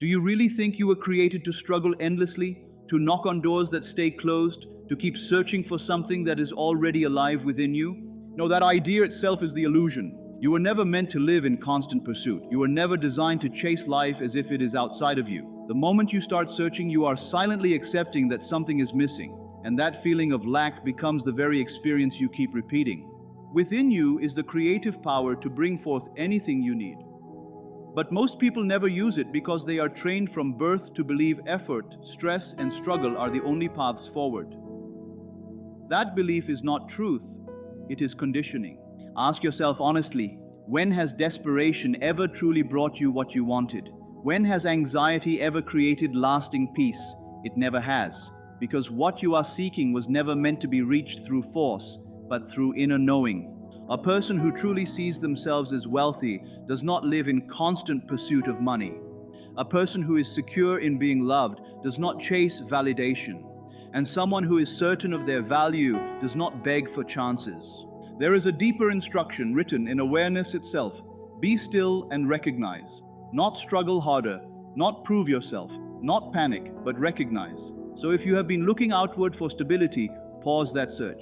Do you really think you were created to struggle endlessly, to knock on doors that stay closed, to keep searching for something that is already alive within you? No, that idea itself is the illusion. You were never meant to live in constant pursuit. You were never designed to chase life as if it is outside of you. The moment you start searching, you are silently accepting that something is missing, and that feeling of lack becomes the very experience you keep repeating. Within you is the creative power to bring forth anything you need. But most people never use it because they are trained from birth to believe effort, stress, and struggle are the only paths forward. That belief is not truth, it is conditioning. Ask yourself honestly, when has desperation ever truly brought you what you wanted? When has anxiety ever created lasting peace? It never has, because what you are seeking was never meant to be reached through force, but through inner knowing. A person who truly sees themselves as wealthy does not live in constant pursuit of money. A person who is secure in being loved does not chase validation. And someone who is certain of their value does not beg for chances. There is a deeper instruction written in awareness itself. Be still and recognize. Not struggle harder, not prove yourself, not panic, but recognize. So if you have been looking outward for stability, pause that search.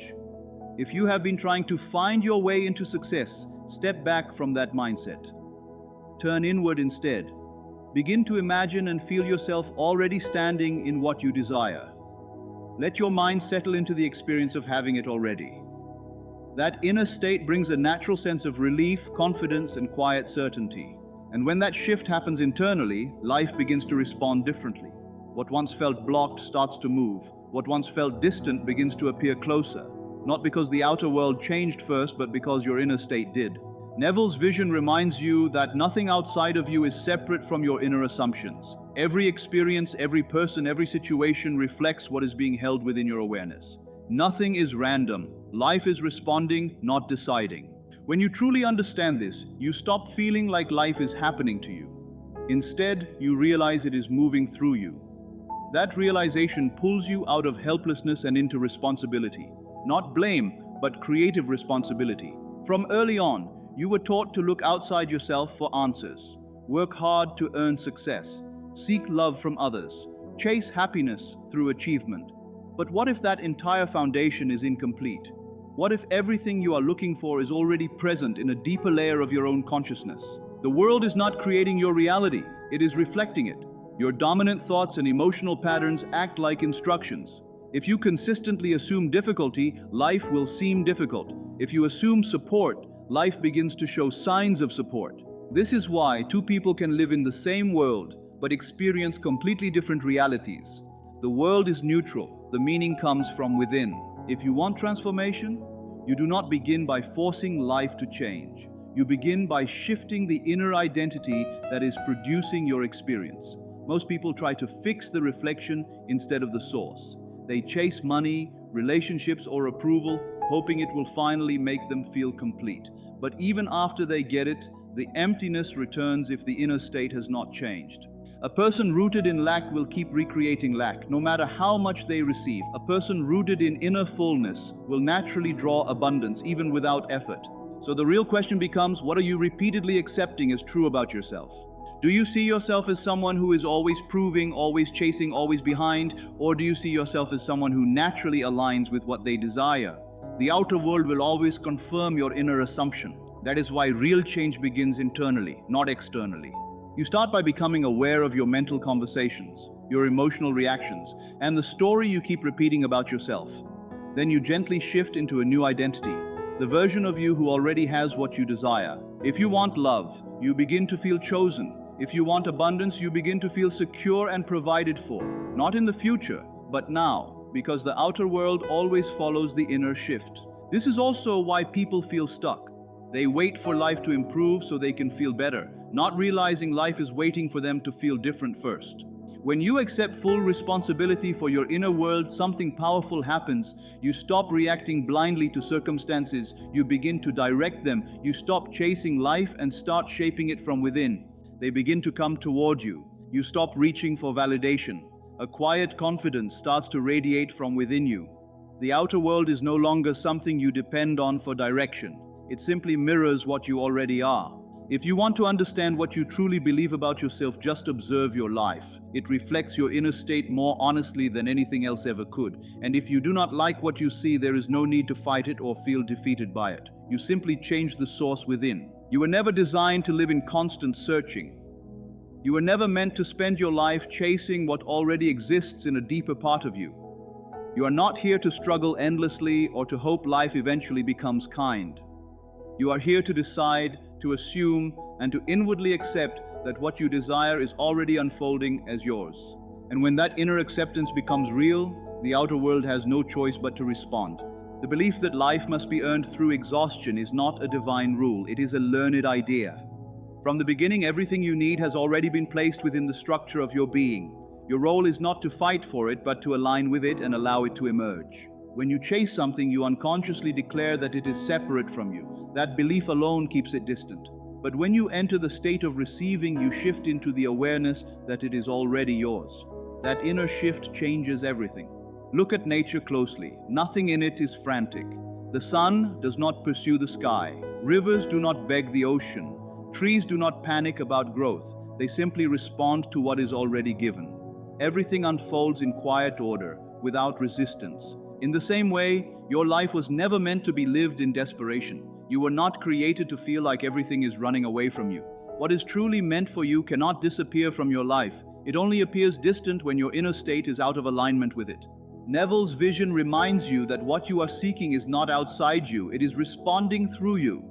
If you have been trying to find your way into success, step back from that mindset. Turn inward instead. Begin to imagine and feel yourself already standing in what you desire. Let your mind settle into the experience of having it already. That inner state brings a natural sense of relief, confidence, and quiet certainty. And when that shift happens internally, life begins to respond differently. What once felt blocked starts to move. What once felt distant begins to appear closer. Not because the outer world changed first, but because your inner state did. Neville's vision reminds you that nothing outside of you is separate from your inner assumptions. Every experience, every person, every situation reflects what is being held within your awareness. Nothing is random. Life is responding, not deciding. When you truly understand this, you stop feeling like life is happening to you. Instead, you realize it is moving through you. That realization pulls you out of helplessness and into responsibility. Not blame, but creative responsibility. From early on, you were taught to look outside yourself for answers. Work hard to earn success. Seek love from others. Chase happiness through achievement. But what if that entire foundation is incomplete? What if everything you are looking for is already present in a deeper layer of your own consciousness? The world is not creating your reality, it is reflecting it. Your dominant thoughts and emotional patterns act like instructions. If you consistently assume difficulty, life will seem difficult. If you assume support, life begins to show signs of support. This is why two people can live in the same world, but experience completely different realities. The world is neutral. The meaning comes from within. If you want transformation, you do not begin by forcing life to change. You begin by shifting the inner identity that is producing your experience. Most people try to fix the reflection instead of the source. They chase money, relationships, or approval, hoping it will finally make them feel complete. But even after they get it, the emptiness returns if the inner state has not changed. A person rooted in lack will keep recreating lack, no matter how much they receive. A person rooted in inner fullness will naturally draw abundance, even without effort. So the real question becomes, what are you repeatedly accepting as true about yourself? Do you see yourself as someone who is always proving, always chasing, always behind? Or do you see yourself as someone who naturally aligns with what they desire? The outer world will always confirm your inner assumption. That is why real change begins internally, not externally. You start by becoming aware of your mental conversations, your emotional reactions, and the story you keep repeating about yourself. Then you gently shift into a new identity, the version of you who already has what you desire. If you want love, you begin to feel chosen. If you want abundance, you begin to feel secure and provided for. Not in the future, but now, because the outer world always follows the inner shift. This is also why people feel stuck. They wait for life to improve so they can feel better, not realizing life is waiting for them to feel different first. When you accept full responsibility for your inner world, something powerful happens. You stop reacting blindly to circumstances. You begin to direct them. You stop chasing life and start shaping it from within. They begin to come toward you. You stop reaching for validation. A quiet confidence starts to radiate from within you. The outer world is no longer something you depend on for direction. It simply mirrors what you already are. If you want to understand what you truly believe about yourself, just observe your life. It reflects your inner state more honestly than anything else ever could. And if you do not like what you see, there is no need to fight it or feel defeated by it. You simply change the source within. You were never designed to live in constant searching. You were never meant to spend your life chasing what already exists in a deeper part of you. You are not here to struggle endlessly or to hope life eventually becomes kind. You are here to decide, to assume, and to inwardly accept that what you desire is already unfolding as yours. And when that inner acceptance becomes real, the outer world has no choice but to respond. The belief that life must be earned through exhaustion is not a divine rule, it is a learned idea. From the beginning, everything you need has already been placed within the structure of your being. Your role is not to fight for it, but to align with it and allow it to emerge. When you chase something, you unconsciously declare that it is separate from you. That belief alone keeps it distant. But when you enter the state of receiving, you shift into the awareness that it is already yours. That inner shift changes everything. Look at nature closely. Nothing in it is frantic. The sun does not pursue the sky. Rivers do not beg the ocean. Trees do not panic about growth. They simply respond to what is already given. Everything unfolds in quiet order, without resistance. In the same way, your life was never meant to be lived in desperation. You were not created to feel like everything is running away from you. What is truly meant for you cannot disappear from your life. It only appears distant when your inner state is out of alignment with it. Neville's vision reminds you that what you are seeking is not outside you, it is responding through you.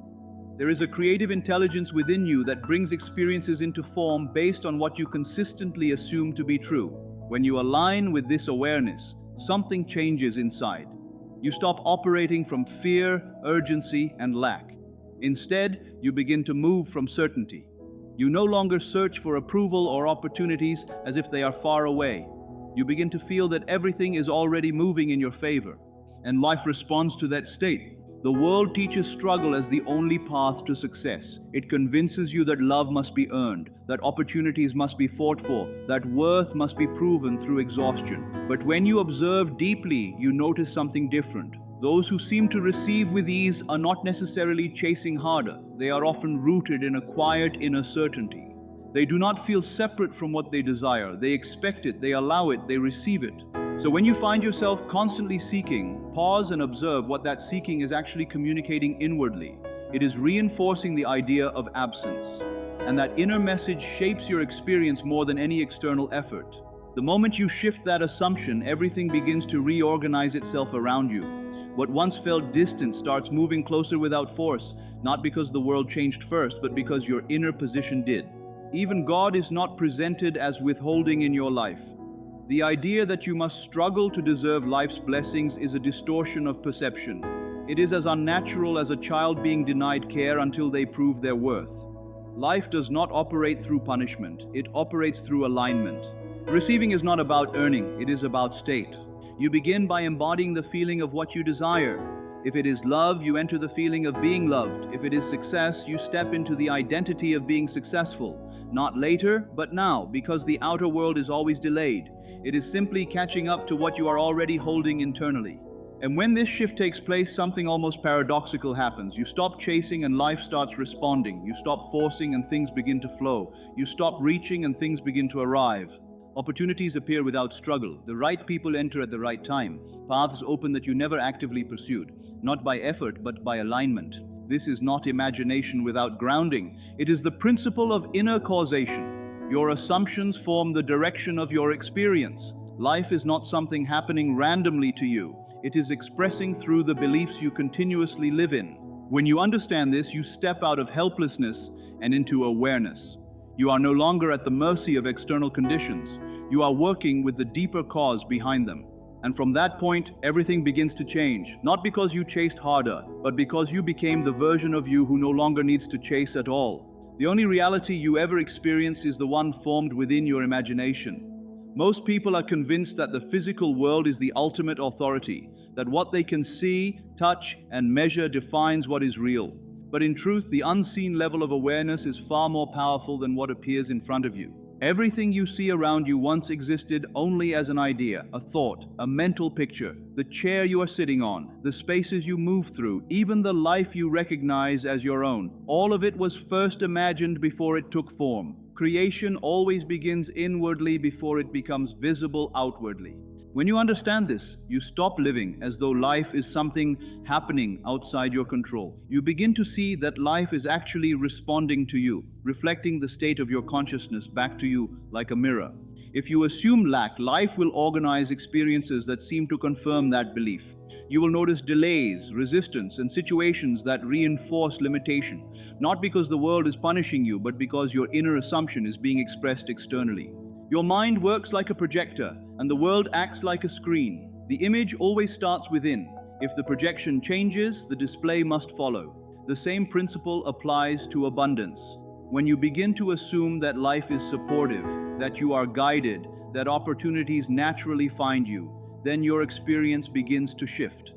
There is a creative intelligence within you that brings experiences into form based on what you consistently assume to be true. When you align with this awareness, something changes inside. You stop operating from fear, urgency, and lack. Instead, you begin to move from certainty. You no longer search for approval or opportunities as if they are far away. You begin to feel that everything is already moving in your favor, and life responds to that state. The world teaches struggle as the only path to success. It convinces you that love must be earned, that opportunities must be fought for, that worth must be proven through exhaustion. But when you observe deeply, you notice something different. Those who seem to receive with ease are not necessarily chasing harder. They are often rooted in a quiet inner certainty. They do not feel separate from what they desire. They expect it, they allow it, they receive it. So when you find yourself constantly seeking, pause and observe what that seeking is actually communicating inwardly. It is reinforcing the idea of absence. And that inner message shapes your experience more than any external effort. The moment you shift that assumption, everything begins to reorganize itself around you. What once felt distant starts moving closer without force, not because the world changed first, but because your inner position did. Even God is not presented as withholding in your life. The idea that you must struggle to deserve life's blessings is a distortion of perception. It is as unnatural as a child being denied care until they prove their worth. Life does not operate through punishment, it operates through alignment. Receiving is not about earning, it is about state. You begin by embodying the feeling of what you desire. If it is love, you enter the feeling of being loved. If it is success, you step into the identity of being successful. Not later, but now, because the outer world is always delayed. It is simply catching up to what you are already holding internally. And when this shift takes place, something almost paradoxical happens. You stop chasing and life starts responding. You stop forcing and things begin to flow. You stop reaching and things begin to arrive. Opportunities appear without struggle. The right people enter at the right time. Paths open that you never actively pursued, not by effort but by alignment. This is not imagination without grounding. It is the principle of inner causation. Your assumptions form the direction of your experience. Life is not something happening randomly to you. It is expressing through the beliefs you continuously live in. When you understand this, you step out of helplessness and into awareness. You are no longer at the mercy of external conditions. You are working with the deeper cause behind them. And from that point, everything begins to change. Not because you chased harder, but because you became the version of you who no longer needs to chase at all. The only reality you ever experience is the one formed within your imagination. Most people are convinced that the physical world is the ultimate authority, that what they can see, touch, and measure defines what is real. But in truth, the unseen level of awareness is far more powerful than what appears in front of you. Everything you see around you once existed only as an idea, a thought, a mental picture. The chair you are sitting on, the spaces you move through, even the life you recognize as your own. All of it was first imagined before it took form. Creation always begins inwardly before it becomes visible outwardly. When you understand this, you stop living as though life is something happening outside your control. You begin to see that life is actually responding to you, reflecting the state of your consciousness back to you like a mirror. If you assume lack, life will organize experiences that seem to confirm that belief. You will notice delays, resistance, and situations that reinforce limitation, not because the world is punishing you, but because your inner assumption is being expressed externally. Your mind works like a projector, and the world acts like a screen. The image always starts within. If the projection changes, the display must follow. The same principle applies to abundance. When you begin to assume that life is supportive, that you are guided, that opportunities naturally find you, then your experience begins to shift.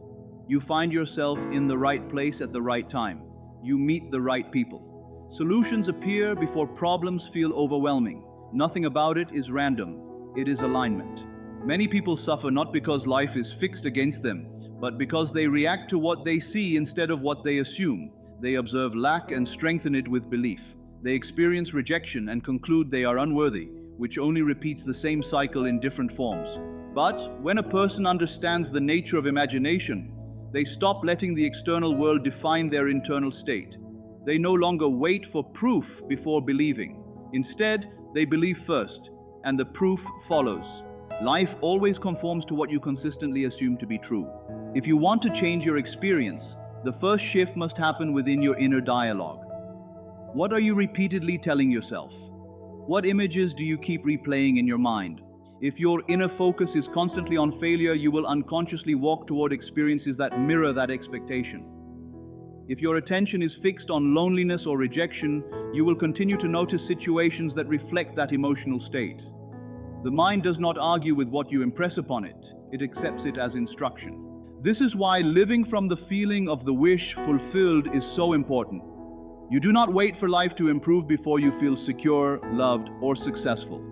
You find yourself in the right place at the right time. You meet the right people. Solutions appear before problems feel overwhelming. Nothing about it is random. It is alignment. Many people suffer not because life is fixed against them, but because they react to what they see instead of what they assume. They observe lack and strengthen it with belief. They experience rejection and conclude they are unworthy, which only repeats the same cycle in different forms. But when a person understands the nature of imagination, they stop letting the external world define their internal state. They no longer wait for proof before believing. Instead, they believe first, and the proof follows. Life always conforms to what you consistently assume to be true. If you want to change your experience, the first shift must happen within your inner dialogue. What are you repeatedly telling yourself? What images do you keep replaying in your mind? If your inner focus is constantly on failure, you will unconsciously walk toward experiences that mirror that expectation. If your attention is fixed on loneliness or rejection, you will continue to notice situations that reflect that emotional state. The mind does not argue with what you impress upon it. It accepts it as instruction. This is why living from the feeling of the wish fulfilled is so important. You do not wait for life to improve before you feel secure, loved, or successful.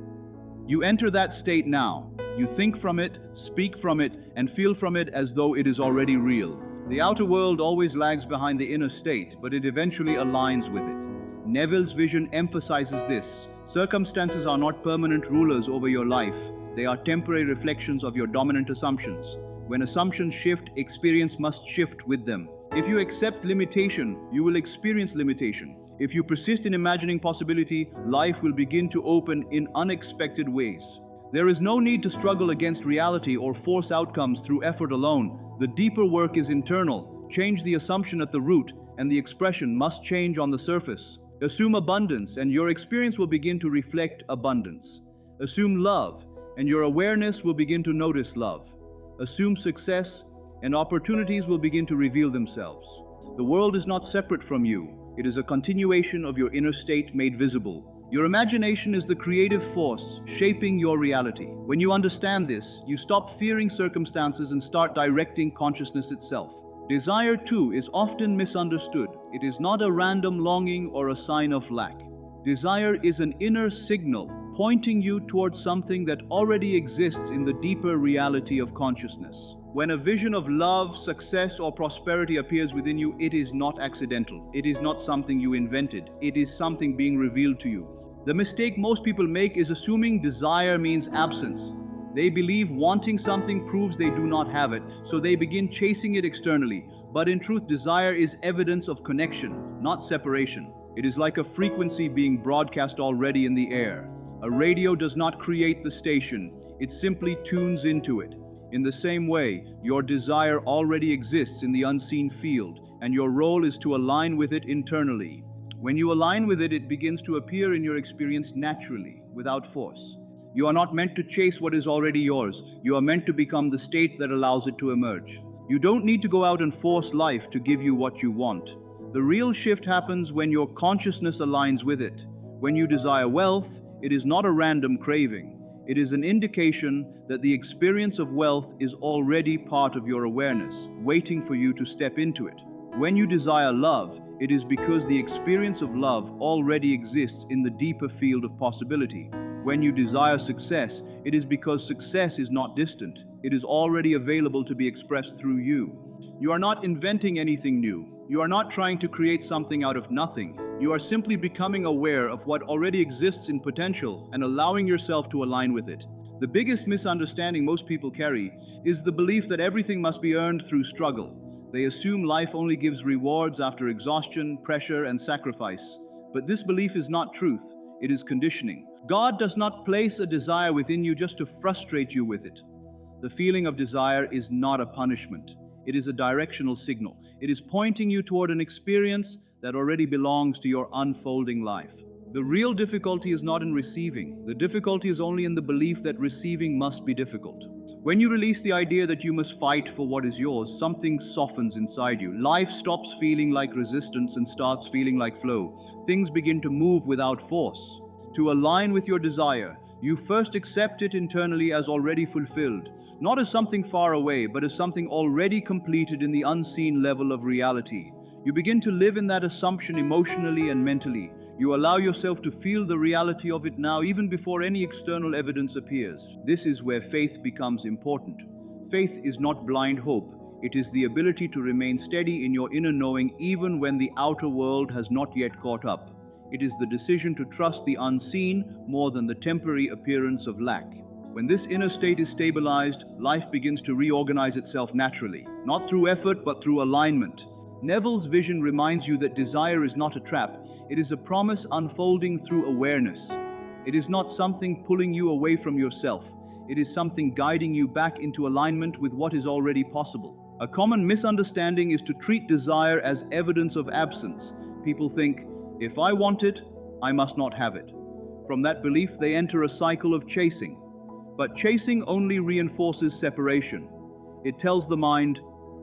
You enter that state now. You think from it, speak from it, and feel from it as though it is already real. The outer world always lags behind the inner state, but it eventually aligns with it. Neville's vision emphasizes this. Circumstances are not permanent rulers over your life. They are temporary reflections of your dominant assumptions. When assumptions shift, experience must shift with them. If you accept limitation, you will experience limitation. If you persist in imagining possibility, life will begin to open in unexpected ways. There is no need to struggle against reality or force outcomes through effort alone. The deeper work is internal. Change the assumption at the root, and the expression must change on the surface. Assume abundance, and your experience will begin to reflect abundance. Assume love, and your awareness will begin to notice love. Assume success, and opportunities will begin to reveal themselves. The world is not separate from you. It is a continuation of your inner state made visible. Your imagination is the creative force shaping your reality. When you understand this, you stop fearing circumstances and start directing consciousness itself. Desire, too, is often misunderstood. It is not a random longing or a sign of lack. Desire is an inner signal pointing you towards something that already exists in the deeper reality of consciousness. When a vision of love, success, or prosperity appears within you, it is not accidental. It is not something you invented. It is something being revealed to you. The mistake most people make is assuming desire means absence. They believe wanting something proves they do not have it, so they begin chasing it externally. But in truth, desire is evidence of connection, not separation. It is like a frequency being broadcast already in the air. A radio does not create the station, it simply tunes into it. In the same way, your desire already exists in the unseen field, and your role is to align with it internally. When you align with it, it begins to appear in your experience naturally, without force. You are not meant to chase what is already yours. You are meant to become the state that allows it to emerge. You don't need to go out and force life to give you what you want. The real shift happens when your consciousness aligns with it. When you desire wealth, it is not a random craving. It is an indication that the experience of wealth is already part of your awareness, waiting for you to step into it. When you desire love, it is because the experience of love already exists in the deeper field of possibility. When you desire success, it is because success is not distant. It is already available to be expressed through you. You are not inventing anything new. You are not trying to create something out of nothing. You are simply becoming aware of what already exists in potential and allowing yourself to align with it. The biggest misunderstanding most people carry is the belief that everything must be earned through struggle. They assume life only gives rewards after exhaustion, pressure, and sacrifice. But this belief is not truth, it is conditioning. God does not place a desire within you just to frustrate you with it. The feeling of desire is not a punishment. It is a directional signal. It is pointing you toward an experience that already belongs to your unfolding life. The real difficulty is not in receiving. The difficulty is only in the belief that receiving must be difficult. When you release the idea that you must fight for what is yours, something softens inside you. Life stops feeling like resistance and starts feeling like flow. Things begin to move without force. To align with your desire, you first accept it internally as already fulfilled, not as something far away, but as something already completed in the unseen level of reality. You begin to live in that assumption emotionally and mentally. You allow yourself to feel the reality of it now, even before any external evidence appears. This is where faith becomes important. Faith is not blind hope. It is the ability to remain steady in your inner knowing even when the outer world has not yet caught up. It is the decision to trust the unseen more than the temporary appearance of lack. When this inner state is stabilized, life begins to reorganize itself naturally, not through effort but through alignment. Neville's vision reminds you that desire is not a trap. It is a promise unfolding through awareness. It is not something pulling you away from yourself. It is something guiding you back into alignment with what is already possible. A common misunderstanding is to treat desire as evidence of absence. People think, if I want it, I must not have it. From that belief, they enter a cycle of chasing. But chasing only reinforces separation. It tells the mind,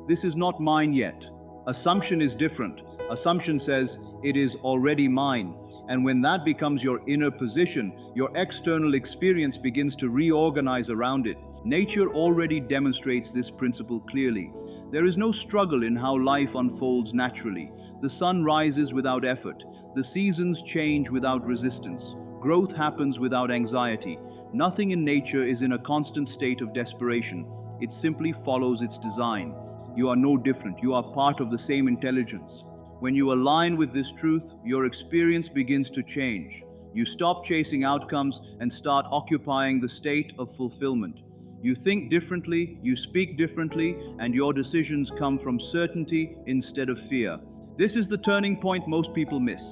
this is not mine yet. Assumption is different. Assumption says, it is already mine. And when that becomes your inner position, your external experience begins to reorganize around it. Nature already demonstrates this principle clearly. There is no struggle in how life unfolds naturally. The sun rises without effort. The seasons change without resistance. Growth happens without anxiety. Nothing in nature is in a constant state of desperation. It simply follows its design. You are no different. You are part of the same intelligence. When you align with this truth, your experience begins to change. You stop chasing outcomes and start occupying the state of fulfillment. You think differently, you speak differently, and your decisions come from certainty instead of fear. This is the turning point most people miss.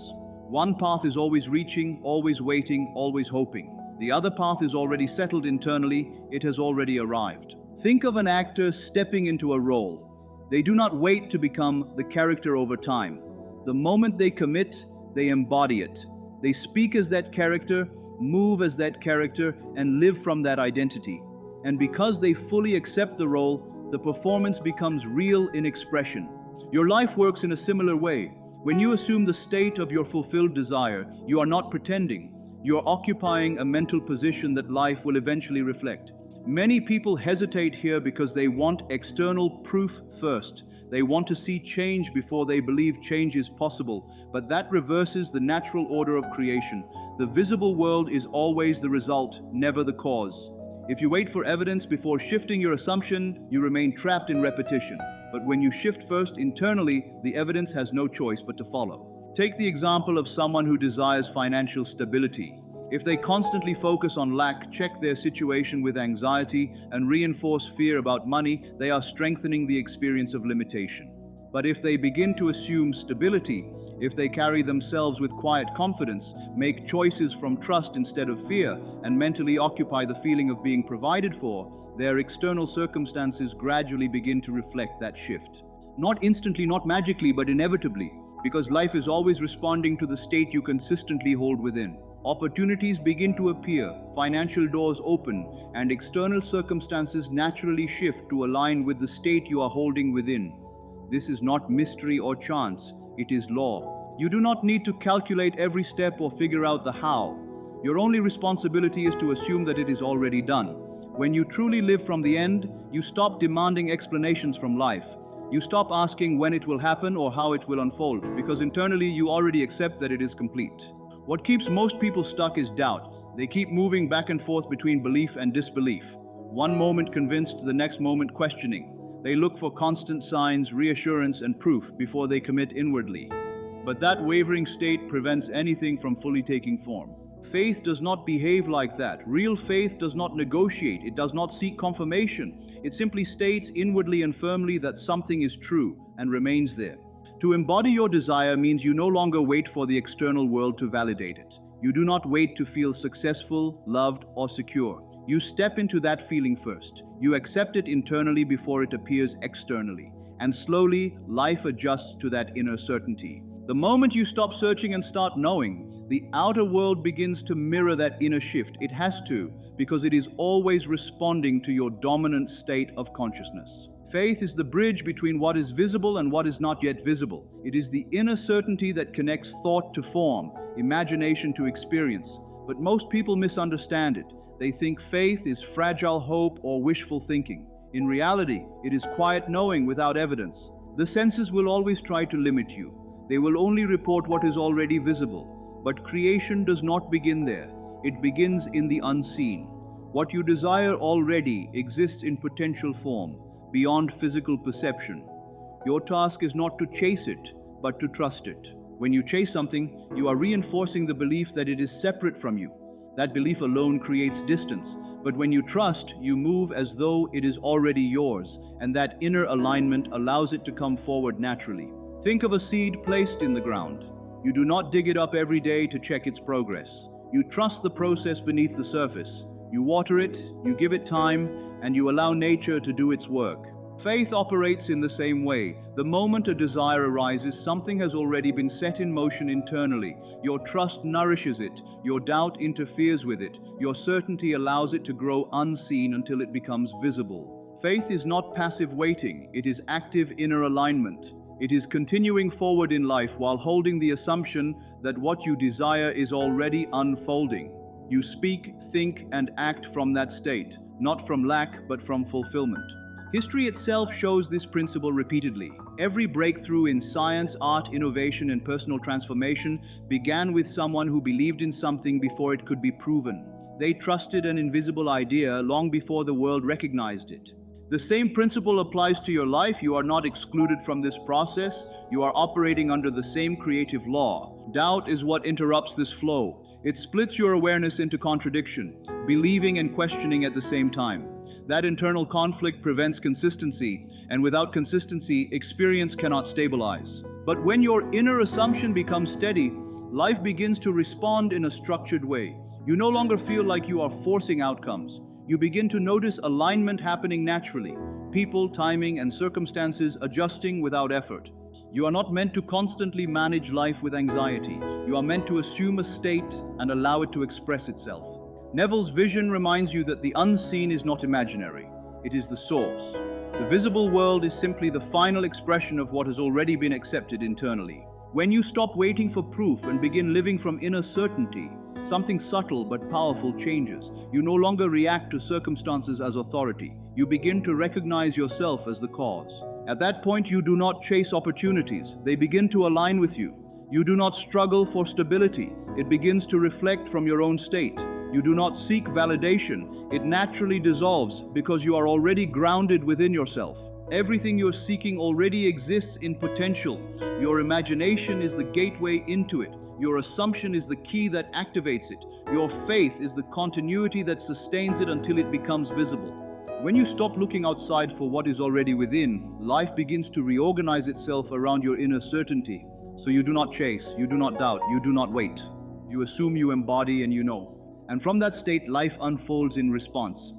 One path is always reaching, always waiting, always hoping. The other path is already settled internally. It has already arrived. Think of an actor stepping into a role. They do not wait to become the character over time. The moment they commit, they embody it. They speak as that character, move as that character, and live from that identity. And because they fully accept the role, the performance becomes real in expression. Your life works in a similar way. When you assume the state of your fulfilled desire, you are not pretending. You are occupying a mental position that life will eventually reflect. Many people hesitate here because they want external proof first. They want to see change before they believe change is possible, but that reverses the natural order of creation. The visible world is always the result, never the cause. If you wait for evidence before shifting your assumption, you remain trapped in repetition. But when you shift first internally, the evidence has no choice but to follow. Take the example of someone who desires financial stability. If they constantly focus on lack, check their situation with anxiety, and reinforce fear about money, they are strengthening the experience of limitation. But if they begin to assume stability, if they carry themselves with quiet confidence, make choices from trust instead of fear, and mentally occupy the feeling of being provided for, their external circumstances gradually begin to reflect that shift. Not instantly, not magically, but inevitably, because life is always responding to the state you consistently hold within. Opportunities begin to appear, financial doors open, and external circumstances naturally shift to align with the state you are holding within. This is not mystery or chance, it is law. You do not need to calculate every step or figure out the how. Your only responsibility is to assume that it is already done. When you truly live from the end, you stop demanding explanations from life. You stop asking when it will happen or how it will unfold, because internally you already accept that it is complete. What keeps most people stuck is doubt. They keep moving back and forth between belief and disbelief. One moment convinced, the next moment questioning. They look for constant signs, reassurance, and proof before they commit inwardly. But that wavering state prevents anything from fully taking form. Faith does not behave like that. Real faith does not negotiate. It does not seek confirmation. It simply states inwardly and firmly that something is true and remains there. To embody your desire means you no longer wait for the external world to validate it. You do not wait to feel successful, loved, or secure. You step into that feeling first. You accept it internally before it appears externally. And slowly, life adjusts to that inner certainty. The moment you stop searching and start knowing, the outer world begins to mirror that inner shift. It has to, because it is always responding to your dominant state of consciousness. Faith is the bridge between what is visible and what is not yet visible. It is the inner certainty that connects thought to form, imagination to experience. But most people misunderstand it. They think faith is fragile hope or wishful thinking. In reality, it is quiet knowing without evidence. The senses will always try to limit you. They will only report what is already visible. But creation does not begin there. It begins in the unseen. What you desire already exists in potential form, beyond physical perception. Your task is not to chase it, but to trust it. When you chase something, you are reinforcing the belief that it is separate from you. That belief alone creates distance. But when you trust, you move as though it is already yours, and that inner alignment allows it to come forward naturally. Think of a seed placed in the ground. You do not dig it up every day to check its progress. You trust the process beneath the surface. You water it, you give it time, and you allow nature to do its work. Faith operates in the same way. The moment a desire arises, something has already been set in motion internally. Your trust nourishes it. Your doubt interferes with it. Your certainty allows it to grow unseen until it becomes visible. Faith is not passive waiting. It is active inner alignment. It is continuing forward in life while holding the assumption that what you desire is already unfolding. You speak, think, and act from that state, not from lack, but from fulfillment. History itself shows this principle repeatedly. Every breakthrough in science, art, innovation, and personal transformation began with someone who believed in something before it could be proven. They trusted an invisible idea long before the world recognized it. The same principle applies to your life. You are not excluded from this process. You are operating under the same creative law. Doubt is what interrupts this flow. It splits your awareness into contradiction, believing and questioning at the same time. That internal conflict prevents consistency, and without consistency, experience cannot stabilize. But when your inner assumption becomes steady, life begins to respond in a structured way. You no longer feel like you are forcing outcomes. You begin to notice alignment happening naturally, people, timing, and circumstances adjusting without effort. You are not meant to constantly manage life with anxiety. You are meant to assume a state and allow it to express itself. Neville's vision reminds you that the unseen is not imaginary. It is the source. The visible world is simply the final expression of what has already been accepted internally. When you stop waiting for proof and begin living from inner certainty, something subtle but powerful changes. You no longer react to circumstances as authority. You begin to recognize yourself as the cause. At that point, you do not chase opportunities. They begin to align with you. You do not struggle for stability. It begins to reflect from your own state. You do not seek validation. It naturally dissolves because you are already grounded within yourself. Everything you're seeking already exists in potential. Your imagination is the gateway into it. Your assumption is the key that activates it. Your faith is the continuity that sustains it until it becomes visible. When you stop looking outside for what is already within, life begins to reorganize itself around your inner certainty. So you do not chase, you do not doubt, you do not wait. You assume, you embody, and you know. And from that state, life unfolds in response.